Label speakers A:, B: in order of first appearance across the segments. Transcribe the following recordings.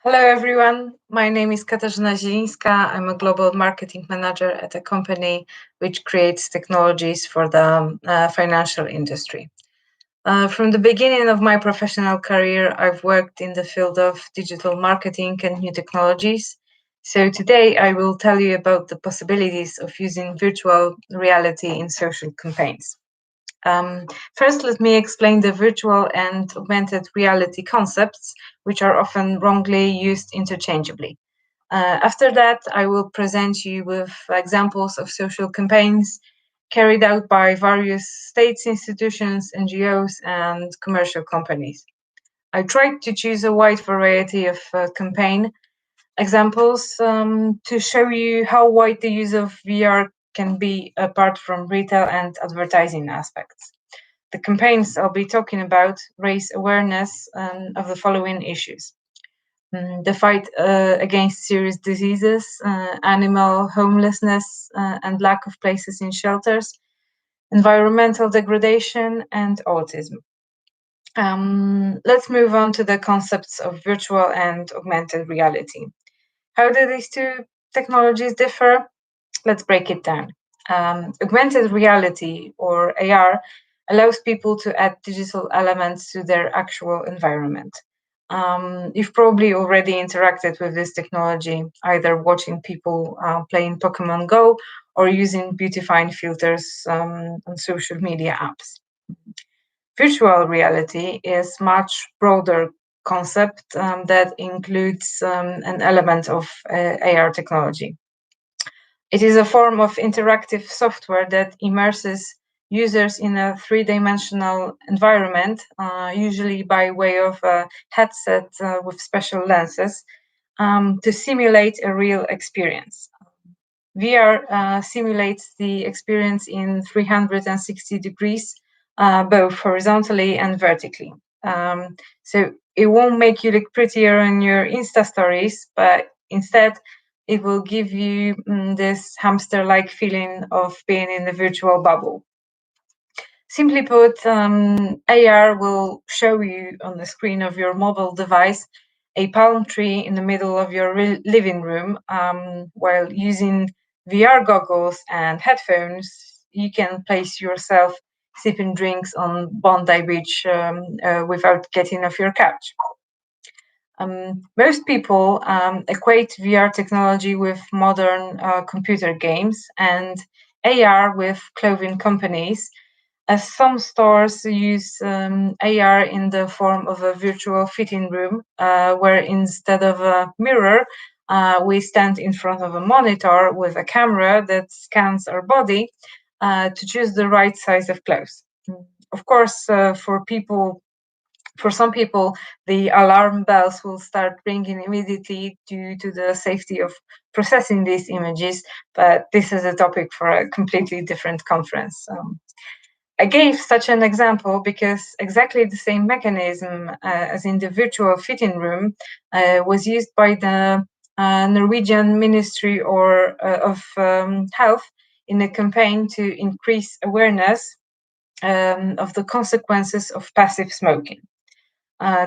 A: Hello, everyone. My name is Katarzyna Zielińska. I'm a global marketing manager at a company which creates technologies for the financial industry. From the beginning of my professional career, I've worked in the field of digital marketing and new technologies. So today I will tell you about the possibilities of using virtual reality in social campaigns. Um, First, let me explain the virtual and augmented reality concepts, which are often wrongly used interchangeably. After that, I will present you with examples of social campaigns carried out by various states, institutions, NGOs, and commercial companies. I tried to choose a wide variety of campaign examples to show you how wide the use of VR can be apart from retail and advertising aspects. The campaigns I'll be talking about raise awareness of the following issues. The fight against serious diseases, animal homelessness, and lack of places in shelters, environmental degradation, and autism. Let's move on to the concepts of virtual and augmented reality. How do these two technologies differ? Let's break it down. Augmented reality, or AR, allows people to add digital elements to their actual environment. You've probably already interacted with this technology, either watching people playing Pokemon Go or using beautifying filters on social media apps. Virtual reality is much broader concept that includes an element of AR technology. It is a form of interactive software that immerses users in a three-dimensional environment, usually by way of a headset with special lenses, to simulate a real experience. VR simulates the experience in 360 degrees, both horizontally and vertically. So it won't make you look prettier on your Insta stories, but instead it will give you this hamster-like feeling of being in a virtual bubble. Simply put, AR will show you on the screen of your mobile device a palm tree in the middle of your living room, while using VR goggles and headphones, you can place yourself sipping drinks on Bondi Beach without getting off your couch. Most people equate VR technology with modern computer games and AR with clothing companies, as some stores use AR in the form of a virtual fitting room, where instead of a mirror, we stand in front of a monitor with a camera that scans our body to choose the right size of clothes. Of course, for some people, the alarm bells will start ringing immediately due to the safety of processing these images, but this is a topic for a completely different conference. I gave such an example because exactly the same mechanism as in the virtual fitting room was used by the Norwegian Ministry of Health in a campaign to increase awareness of the consequences of passive smoking.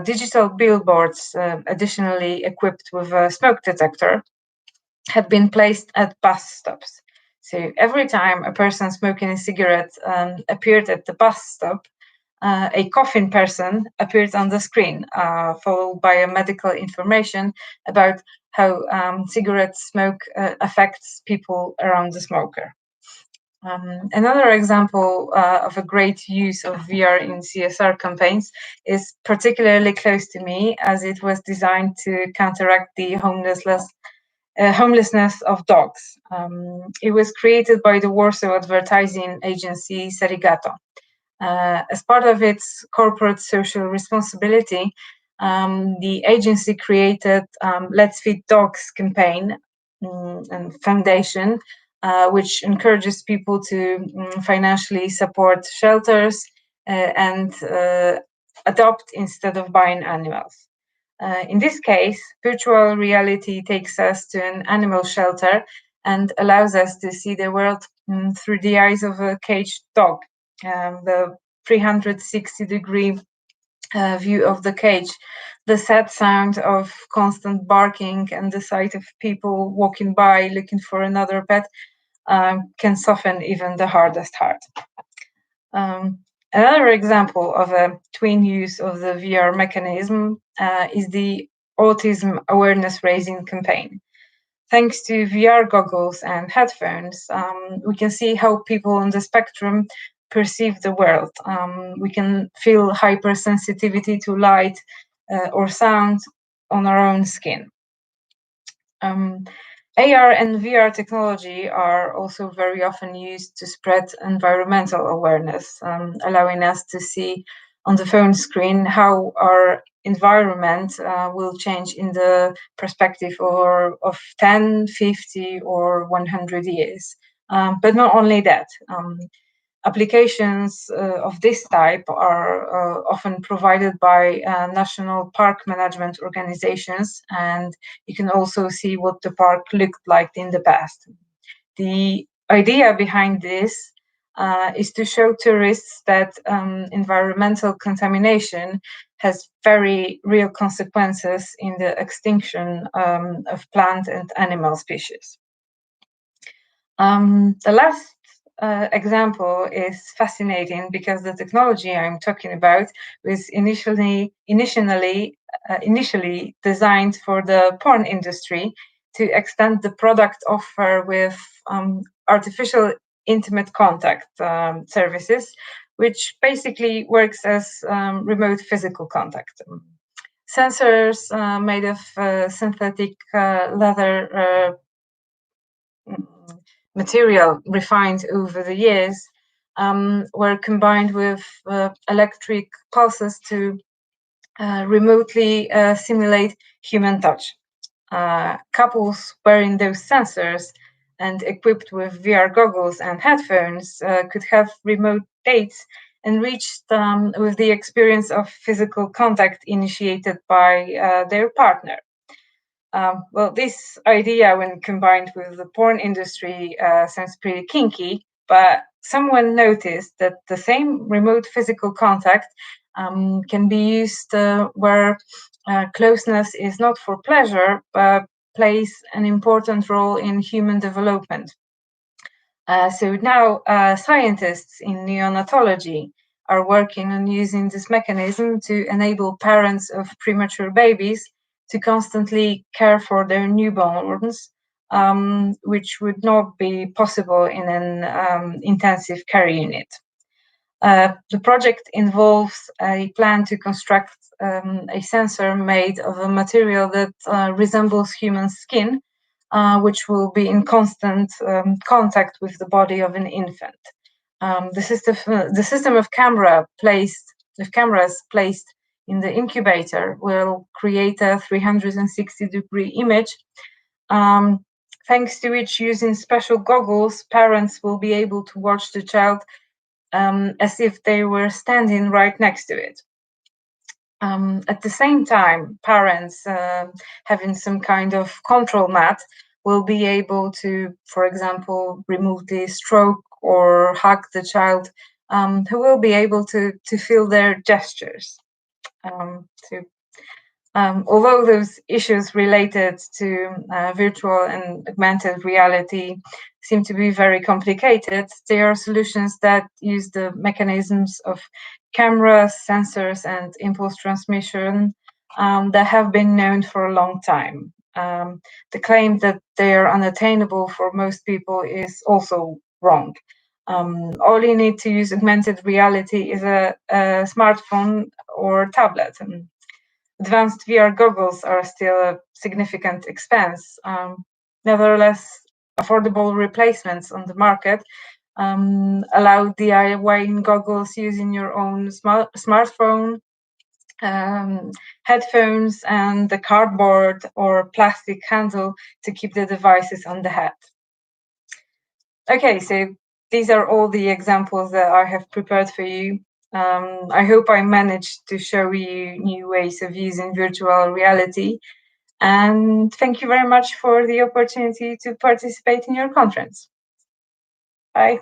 A: Digital billboards, additionally equipped with a smoke detector, had been placed at bus stops. So every time a person smoking a cigarette appeared at the bus stop, a coughing person appeared on the screen, followed by a medical information about how cigarette smoke affects people around the smoker. Another example of a great use of VR in CSR campaigns is particularly close to me, as it was designed to counteract the homelessness of dogs. It was created by the Warsaw advertising agency Serigato. As part of its corporate social responsibility, the agency created Let's Feed Dogs campaign and foundation, which encourages people to financially support shelters and adopt instead of buying animals. In this case, virtual reality takes us to an animal shelter and allows us to see the world through the eyes of a caged dog. The 360-degree view of the cage, the sad sound of constant barking and the sight of people walking by looking for another pet can soften even the hardest heart. Another example of a twin use of the VR mechanism is the autism awareness raising campaign. Thanks to VR goggles and headphones, we can see how people on the spectrum perceive the world. We can feel hypersensitivity to light or sound on our own skin. AR and VR technology are also very often used to spread environmental awareness, allowing us to see on the phone screen how our environment will change in the perspective of 10, 50, or 100 years. But not only that, applications of this type are often provided by national park management organizations, and you can also see what the park looked like in the past. The idea behind this is to show tourists that environmental contamination has very real consequences in the extinction of plant and animal species. The last example is fascinating because the technology I'm talking about was initially designed for the porn industry to extend the product offer with artificial intimate contact services, which basically works as remote physical contact. Sensors made of synthetic leather material refined over the years were combined with electric pulses to remotely simulate human touch. Couples wearing those sensors and equipped with VR goggles and headphones could have remote dates enriched with the experience of physical contact initiated by their partner. Well, this idea, when combined with the porn industry, sounds pretty kinky, but someone noticed that the same remote physical contact can be used where closeness is not for pleasure, but plays an important role in human development. So now scientists in neonatology are working on using this mechanism to enable parents of premature babies to constantly care for their newborns, which would not be possible in an intensive care unit. The project involves a plan to construct a sensor made of a material that resembles human skin, which will be in constant contact with the body of an infant. The system of cameras placed in the incubator will create a 360-degree image, thanks to which, using special goggles, parents will be able to watch the child as if they were standing right next to it. At the same time, parents having some kind of control mat will be able to, for example, remove the stroke or hug the child, who will be able to feel their gestures. Although those issues related to virtual and augmented reality seem to be very complicated, there are solutions that use the mechanisms of cameras, sensors, and impulse transmission that have been known for a long time. The claim that they are unattainable for most people is also wrong. All you need to use augmented reality is a smartphone or tablet. Advanced VR goggles are still a significant expense. Nevertheless, affordable replacements on the market allow DIY goggles using your own smartphone, headphones, and the cardboard or plastic handle to keep the devices on the head. Okay, so these are all the examples that I have prepared for you. I hope I managed to show you new ways of using virtual reality. And thank you very much for the opportunity to participate in your conference. Bye.